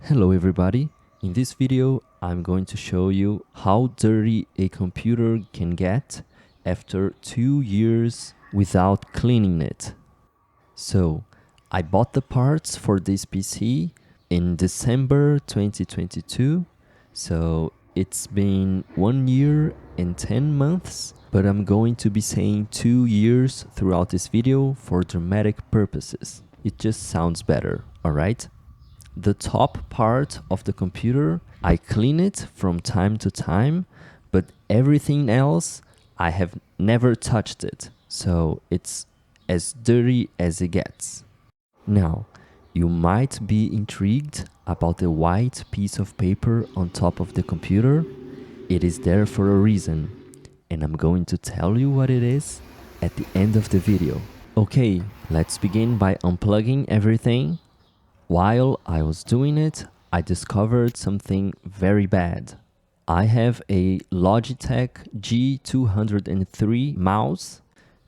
Hello everybody, in this video I'm going to show you how dirty a computer can get after 2 years without cleaning it. So I bought the parts for this PC in December 2022, so it's been 1 year and 10 months, but I'm going to be saying 2 years throughout this video for dramatic purposes. It just sounds better, alright? The top part of the computer, I clean it from time to time, but everything else, I have never touched it. So it's as dirty as it gets. Now, you might be intrigued about the white piece of paper on top of the computer. It is there for a reason, and I'm going to tell you what it is at the end of the video. Okay, let's begin by unplugging everything. While I was doing it, I discovered something very bad. I have a Logitech G203 mouse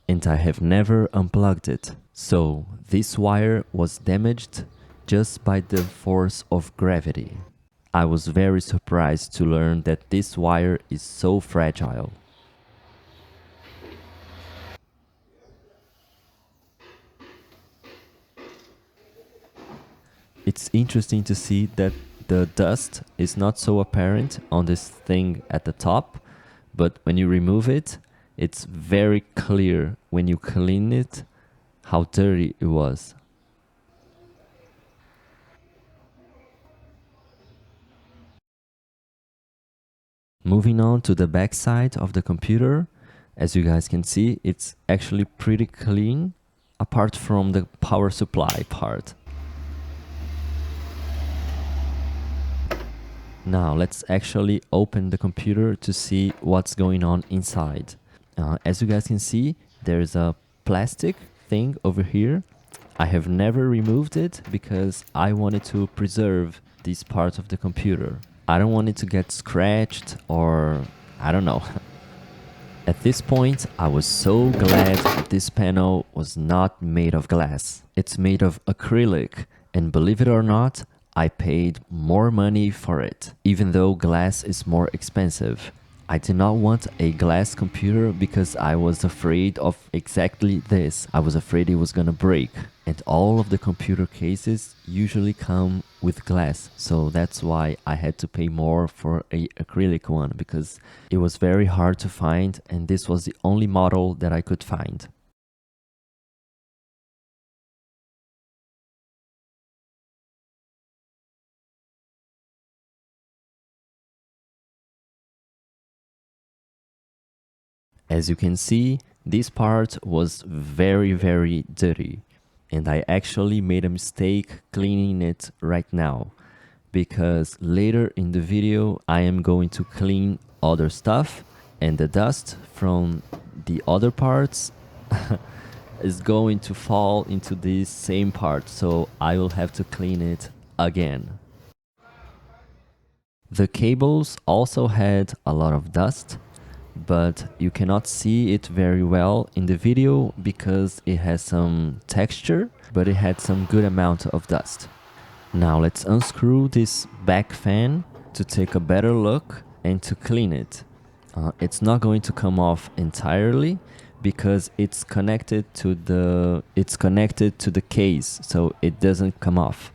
and I have never unplugged it. So this wire was damaged just by the force of gravity. I was very surprised to learn that this wire is so fragile. It's interesting to see that the dust is not so apparent on this thing at the top, but when you remove it, it's very clear when you clean it how dirty it was. Moving on to the back side of the computer, as you guys can see, it's actually pretty clean apart from the power supply part. Now let's actually open the computer to see what's going on inside. As you guys can see, there's a plastic thing over here. I have never removed it because I wanted to preserve this part of the computer. I don't want it to get scratched or I don't know. At this point, I was so glad that this panel was not made of glass. It's made of acrylic, and believe it or not, I paid more money for it, even though glass is more expensive. I did not want a glass computer because I was afraid of exactly this. I was afraid it was gonna break. And all of the computer cases usually come with glass. So that's why I had to pay more for a acrylic one, because it was very hard to find and this was the only model that I could find. As you can see, this part was very dirty, and I actually made a mistake cleaning it right now, because later in the video I am going to clean other stuff and the dust from the other parts is going to fall into this same part, so I will have to clean it again. The cables also had a lot of dust, but you cannot see it very well in the video because it has some texture, but it had some good amount of dust. Now let's unscrew this back fan to take a better look and to clean it. It's not going to come off entirely because it's connected to the case, so it doesn't come off.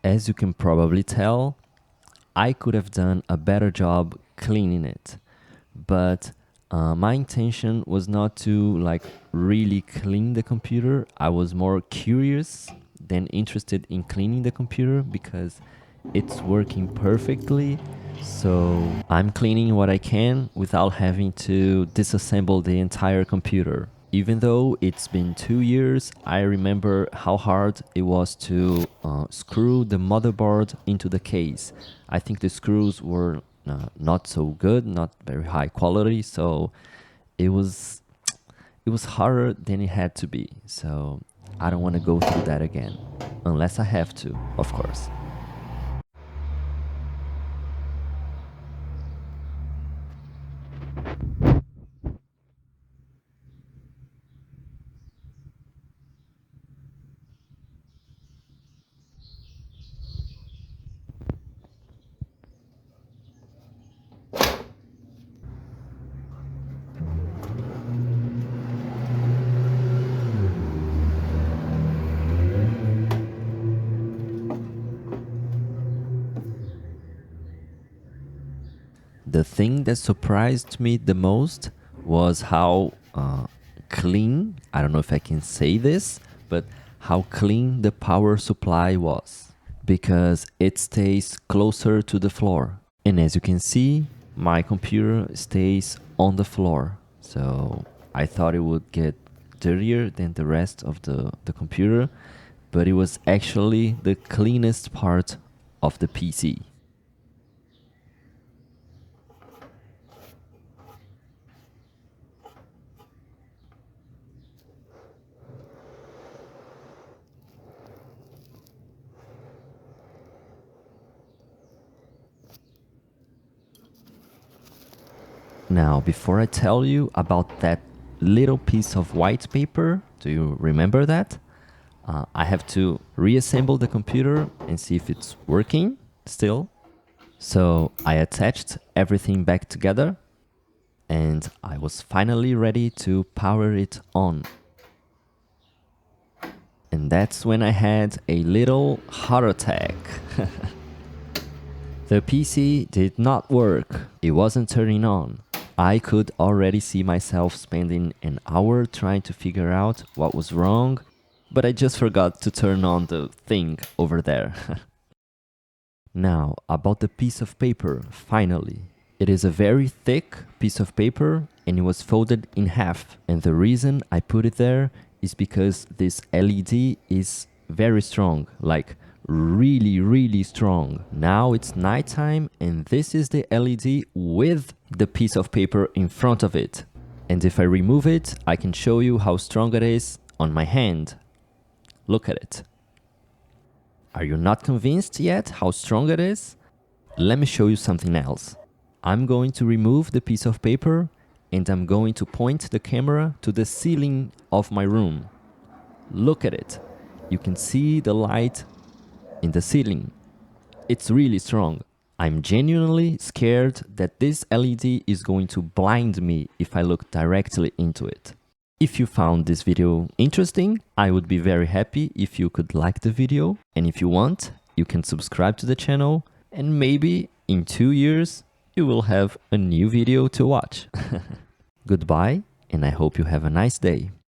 As you can probably tell, I could have done a better job cleaning it, but my intention was not to like really clean the computer. I was more curious than interested in cleaning the computer because it's working perfectly. So I'm cleaning what I can without having to disassemble the entire computer. Even though it's been 2 years, I remember how hard it was to screw the motherboard into the case. I think the screws were not so good, not very high quality, so it was harder than it had to be. So I don't want to go through that again, unless I have to, of course. The thing that surprised me the most was how clean, I don't know if I can say this, but how clean the power supply was, because it stays closer to the floor. And as you can see, my computer stays on the floor. So I thought it would get dirtier than the rest of the computer, but it was actually the cleanest part of the PC. Now, before I tell you about that little piece of white paper, do you remember that? I have to reassemble the computer and see if it's working still. So I attached everything back together and I was finally ready to power it on. And that's when I had a little heart attack. The PC did not work. It wasn't turning on. I could already see myself spending an hour trying to figure out what was wrong, but I just forgot to turn on the thing over there. Now, about the piece of paper, finally. It is a very thick piece of paper and it was folded in half. And the reason I put it there is because this LED is very strong, like really strong. Now it's nighttime and this is the LED with the piece of paper in front of it. And if I remove it, I can show you how strong it is on my hand. Look at it. Are you not convinced yet how strong it is? Let me show you something else. I'm going to remove the piece of paper and I'm going to point the camera to the ceiling of my room. Look at it. You can see the light in the ceiling. It's really strong. I'm genuinely scared that this LED is going to blind me if I look directly into it. If you found this video interesting, I would be very happy if you could like the video. And if you want, you can subscribe to the channel and maybe in 2 years, you will have a new video to watch. Goodbye, and I hope you have a nice day.